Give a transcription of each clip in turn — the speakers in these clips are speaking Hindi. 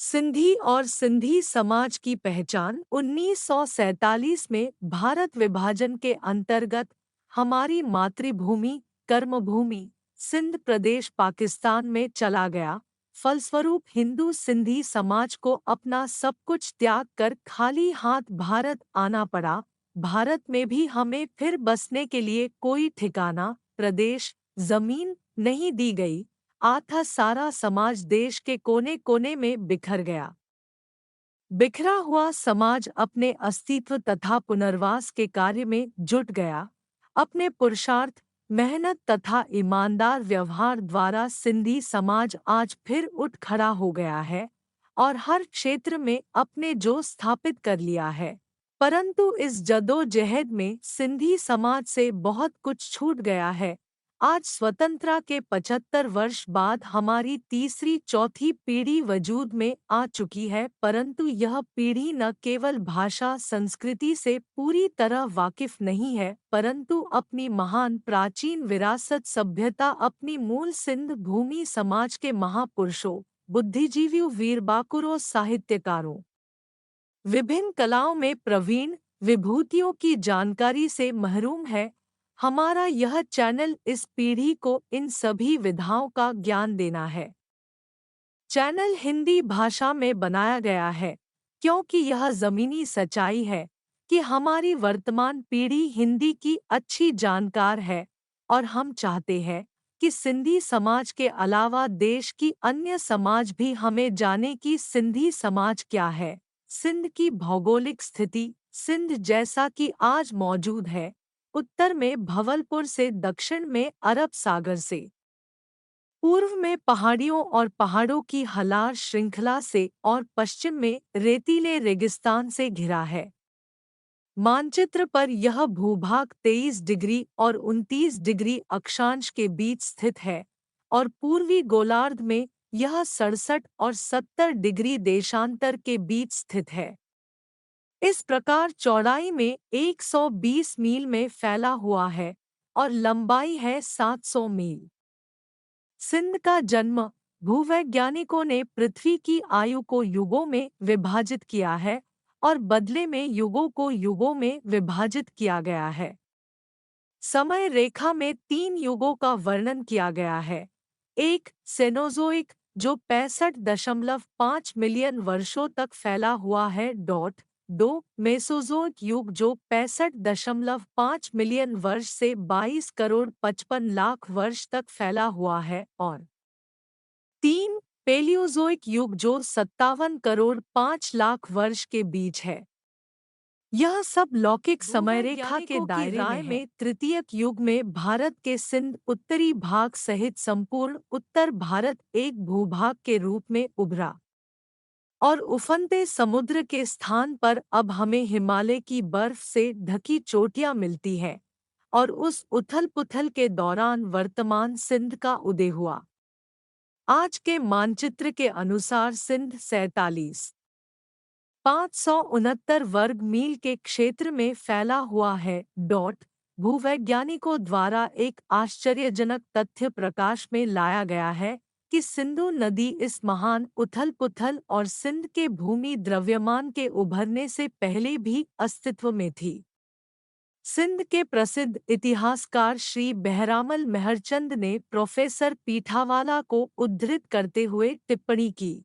सिंधी और सिंधी समाज की पहचान 1947 में भारत विभाजन के अंतर्गत हमारी मातृभूमि कर्मभूमि सिंध प्रदेश पाकिस्तान में चला गया। फलस्वरूप हिंदू सिंधी समाज को अपना सब कुछ त्याग कर खाली हाथ भारत आना पड़ा। भारत में भी हमें फिर बसने के लिए कोई ठिकाना, प्रदेश, जमीन नहीं दी गई। आथा सारा समाज देश के कोने कोने में बिखर गया। बिखरा हुआ समाज अपने अस्तित्व तथा पुनर्वास के कार्य में जुट गया। अपने पुरुषार्थ, मेहनत तथा ईमानदार व्यवहार द्वारा सिंधी समाज आज फिर उठ खड़ा हो गया है और हर क्षेत्र में अपने जो स्थापित कर लिया है। परंतु इस जद्दोजहद में सिंधी समाज से बहुत कुछ छूट गया है। आज स्वतंत्रता के 75 वर्ष बाद हमारी तीसरी चौथी पीढ़ी वजूद में आ चुकी है, परंतु यह पीढ़ी न केवल भाषा संस्कृति से पूरी तरह वाकिफ नहीं है, परंतु अपनी महान प्राचीन विरासत सभ्यता, अपनी मूल सिंध भूमि समाज के महापुरुषों, बुद्धिजीवियों, वीर बाकुरों, साहित्यकारों, विभिन्न कलाओं में प्रवीण विभूतियों की जानकारी से महरूम है। हमारा यह चैनल इस पीढ़ी को इन सभी विधाओं का ज्ञान देना है। चैनल हिंदी भाषा में बनाया गया है क्योंकि यह ज़मीनी सच्चाई है कि हमारी वर्तमान पीढ़ी हिंदी की अच्छी जानकार है और हम चाहते हैं कि सिंधी समाज के अलावा देश की अन्य समाज भी हमें जाने कि सिंधी समाज क्या है। सिंध की भौगोलिक स्थिति, सिंध जैसा कि आज मौजूद है, उत्तर में भवलपुर से, दक्षिण में अरब सागर से, पूर्व में पहाड़ियों और पहाड़ों की हलार श्रृंखला से और पश्चिम में रेतीले रेगिस्तान से घिरा है। मानचित्र पर यह भूभाग 23 डिग्री और 29 डिग्री अक्षांश के बीच स्थित है और पूर्वी गोलार्ध में यह 67 और 70 डिग्री देशांतर के बीच स्थित है। इस प्रकार चौड़ाई में 120 मील में फैला हुआ है और लंबाई है 700 मील। सिंध का जन्म, भूवैज्ञानिकों ने पृथ्वी की आयु को युगों में विभाजित किया है और बदले में युगों को युगों में विभाजित किया गया है। समय रेखा में 3 युगों का वर्णन किया गया है। एक सेनोज़ोइक जो 65.5 मिलियन वर्षों तक फैला हुआ है। 2 मेसोज़ोइक युग जो 65.5 मिलियन वर्ष से 22 करोड़ 55 लाख वर्ष तक फैला हुआ है और 3 पेलियोज़ोइक युग जो 57 करोड़ 5 लाख वर्ष के बीच है। यह सब लौकिक समयरेखा के दायरे में तृतीयक युग में भारत के सिंध उत्तरी भाग सहित संपूर्ण उत्तर भारत एक भूभाग के रूप में उभरा और उफनते समुद्र के स्थान पर अब हमें हिमालय की बर्फ से ढकी चोटियां मिलती हैं और उस उथल पुथल के दौरान वर्तमान सिंध का उदय हुआ। आज के मानचित्र के अनुसार सिंध 47,569 वर्ग मील के क्षेत्र में फैला हुआ है। भूवैज्ञानिकों द्वारा एक आश्चर्यजनक तथ्य प्रकाश में लाया गया है कि सिंधु नदी इस महान उथल-पुथल और सिंध के भूमि द्रव्यमान के उभरने से पहले भी अस्तित्व में थी। सिंध के प्रसिद्ध इतिहासकार श्री बहरामल मेहरचंद ने प्रोफेसर पीठावाला को उद्धृत करते हुए टिप्पणी की,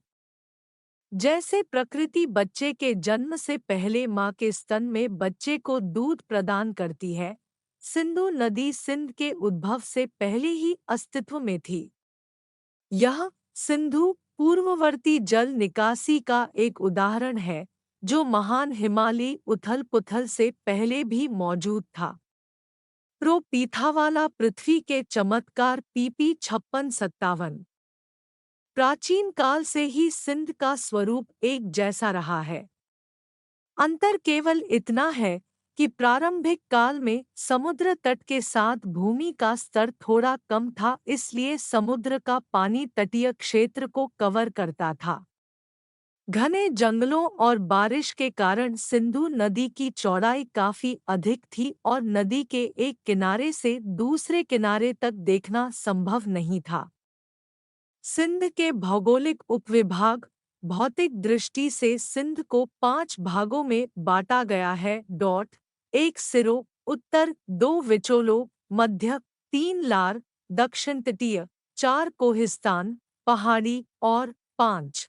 जैसे प्रकृति बच्चे के जन्म से पहले माँ के स्तन में बच्चे को दूध प्रदान करती है, सिंधु नदी सिंध के उद्भव से पहले ही अस्तित्व में थी। यह सिंधु पूर्ववर्ती जल निकासी का एक उदाहरण है जो महान हिमालयी उथल-पुथल से पहले भी मौजूद था। प्रो पीठावाला पृथ्वी के चमत्कार PP 5657। प्राचीन काल से ही सिंध का स्वरूप एक जैसा रहा है। अंतर केवल इतना है कि प्रारंभिक काल में समुद्र तट के साथ भूमि का स्तर थोड़ा कम था, इसलिए समुद्र का पानी तटीय क्षेत्र को कवर करता था। घने जंगलों और बारिश के कारण सिंधु नदी की चौड़ाई काफी अधिक थी और नदी के एक किनारे से दूसरे किनारे तक देखना संभव नहीं था। सिंध के भौगोलिक उपविभाग भौतिक दृष्टि से सिंध को 5 भागों में बांटा गया है। 1 सिरो, उत्तर, 2 विचोलो, मध्य, 3 लार, दक्षिण तटीय, 4 कोहिस्तान, पहाड़ी और 5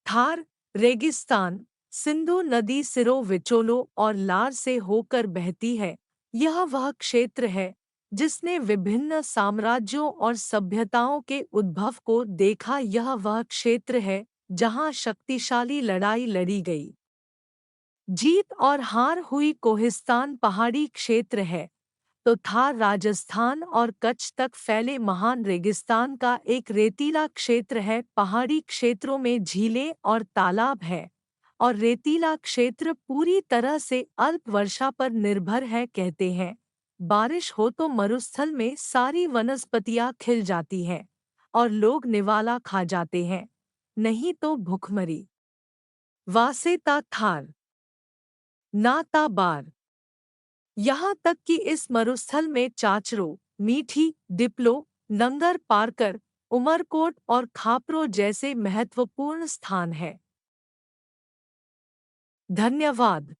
थार, रेगिस्तान। सिंधु नदी सिरों, विचोलों और लार से होकर बहती है। यह वह क्षेत्र है जिसने विभिन्न साम्राज्यों और सभ्यताओं के उद्भव को देखा। यह वह क्षेत्र है जहाँ शक्तिशाली लड़ाई लड़ी गई, जीत और हार हुई। कोहिस्तान पहाड़ी क्षेत्र है तो थार राजस्थान और कच्छ तक फैले महान रेगिस्तान का एक रेतीला क्षेत्र है। पहाड़ी क्षेत्रों में झीलें और तालाब है और रेतीला क्षेत्र पूरी तरह से अल्प वर्षा पर निर्भर है। कहते हैं बारिश हो तो मरुस्थल में सारी वनस्पतियां खिल जाती हैं और लोग निवाला खा जाते हैं, नहीं तो भूखमरी। वासेता थार नाता बार। यहाँ तक कि इस मरुस्थल में चाचरो, मीठी, डिप्लो, नंगर पारकर, उमरकोट और खापरो जैसे महत्वपूर्ण स्थान हैं। धन्यवाद।